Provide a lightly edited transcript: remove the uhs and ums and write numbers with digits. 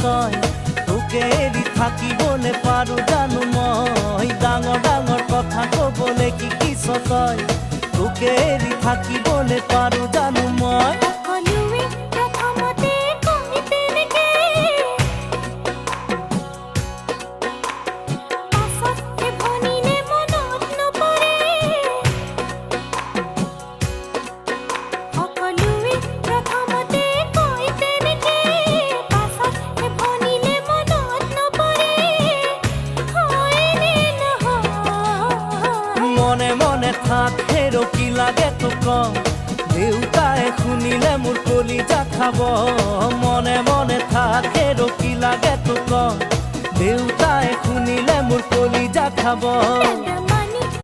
তই তোকে এৰি থাকিবলৈ পাৰো জানো মই ডাঙৰ ডাঙৰ কথা ক'বলৈ শিকিছ তই তোকে এৰি থাকিবলৈ পাৰো জানো মই মনে মনে থাক হেৰো কি লাগে তোক দেউতাই শুনিলে মোৰ কলিজা খাব মনে মনে থাক হেৰো কি লাগে তোক দেউতাই শুনিলে মোৰ কলিজা খাব